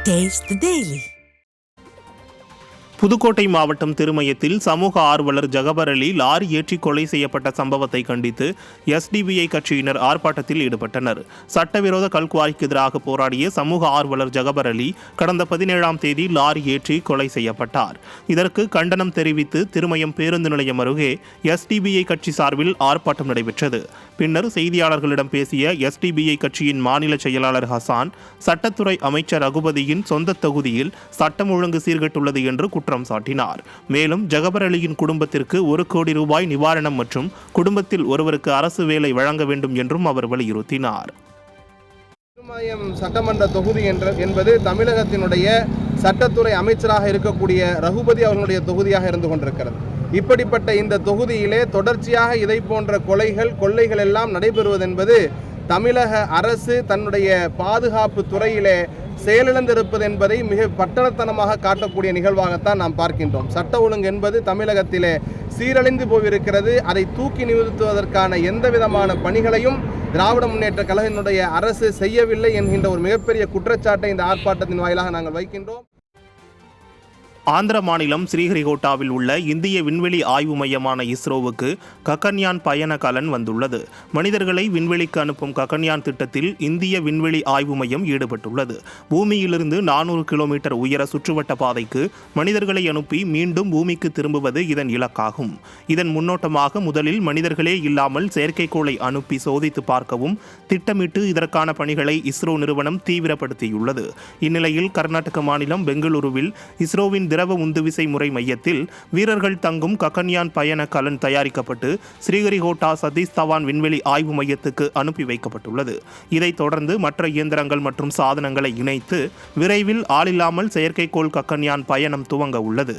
Taste the Daily. Pudukkottai மாவட்டம் திருமயத்தில் சமூக ஆர்வலர் ஜகபர் அலி லாரி ஏற்றி கொலை செய்யப்பட்ட சம்பவத்தை கண்டித்து எஸ்டிபிஐ கட்சியினர் ஆர்ப்பாட்டத்தில் ஈடுபட்டனர். சட்டவிரோத கல்குவாரிக்கு எதிராக போராடிய சமூக ஆர்வலர் ஜகபர் அலி கடந்த 17ஆம் தேதி லாரி ஏற்றி கொலை செய்யப்பட்டார். இதற்கு கண்டனம் தெரிவித்து திருமயம் பேருந்து நிலையம் அருகே எஸ்டிபிஐ கட்சி சார்பில் ஆர்ப்பாட்டம் நடைபெற்றது. பின்னர் செய்தியாளர்களிடம் பேசிய எஸ்டிபிஐ கட்சியின் மாநில செயலாளர் ஹசான், சட்டத்துறை அமைச்சர் ரகுபதியின் சொந்த தொகுதியில் சட்டம் ஒழுங்கு சீர்கெட்டுள்ளது என்று குற்றம் சாட்டினார். மேலும் ஜகபர் அலியின் குடும்பத்திற்கு 1 கோடி ரூபாய் நிவாரணம் மற்றும் குடும்பத்தில் ஒருவருக்கு அரசு வேலை வழங்க வேண்டும் என்றும் அவர் வலியுறுத்தினார். திருமயம் சட்டமன்ற தொகுதி என்பது தமிழகத்தினுடைய சட்டத்துறை அமைச்சராக இருக்கக்கூடிய ரகுபதி அவர்களுடைய தொகுதியாக இருந்து கொண்டிருக்கிறது. இப்படிப்பட்ட இந்த தொகுதியிலே தொடர்ச்சியாக இதை போன்ற கொள்ளைகள் எல்லாம் நடைபெறுவது என்பது தமிழக அரசு தன்னுடைய பாதுகாப்பு துறையிலே செயலிழந்திருப்பது என்பதை மிக பட்டணத்தனமாக காட்டக்கூடிய நிகழ்வாகத்தான் நாம் பார்க்கின்றோம். சட்ட ஒழுங்கு என்பது தமிழகத்திலே சீரழிந்து போயிருக்கிறது. அதை தூக்கி நிறுத்துவதற்கான எந்த விதமான பணிகளையும் திராவிட முன்னேற்ற கழகத்தினுடைய அரசு செய்யவில்லை என்கின்ற ஒரு மிகப்பெரிய குற்றச்சாட்டை இந்த ஆர்ப்பாட்டத்தின் வாயிலாக நாங்கள் வைக்கின்றோம். ஆந்திர மாநிலம் ஸ்ரீஹரிகோட்டாவில் உள்ள இந்திய விண்வெளி ஆய்வு மையமான இஸ்ரோவுக்கு ககன்யான் பயண கலன் வந்துள்ளது. மனிதர்களை விண்வெளிக்கு அனுப்பும் ககன்யான் திட்டத்தில் இந்திய விண்வெளி ஆய்வு மையம் ஈடுபட்டுள்ளது. பூமியிலிருந்து 400 கிலோமீட்டர் உயர சுற்றுவட்ட பாதைக்கு மனிதர்களை அனுப்பி மீண்டும் பூமிக்கு திரும்புவது இதன் இலக்காகும். இதன் முன்னோட்டமாக முதலில் மனிதர்களே இல்லாமல் செயற்கைக்கோளை அனுப்பி சோதித்து பார்க்கவும் திட்டமிட்டு இதற்கான பணிகளை இஸ்ரோ நிறுவனம் தீவிரப்படுத்தியுள்ளது. இந்நிலையில் கர்நாடக மாநிலம் பெங்களூருவில் இஸ்ரோவின் திரவ உந்துவிசை முறை மையத்தில் வீரர்கள் தங்கும் ககன்யான் பயண கலன் தயாரிக்கப்பட்டு ஸ்ரீஹரிகோட்டா சதீஷ் தவான் விண்வெளி ஆய்வு மையத்துக்கு அனுப்பி வைக்கப்பட்டுள்ளது. இதைத் தொடர்ந்து மற்ற இயந்திரங்கள் மற்றும் சாதனங்களை இணைத்து விரைவில் ஆளில்லாமல் செயற்கைக்கோள் ககன்யான் பயணம் துவங்க உள்ளது.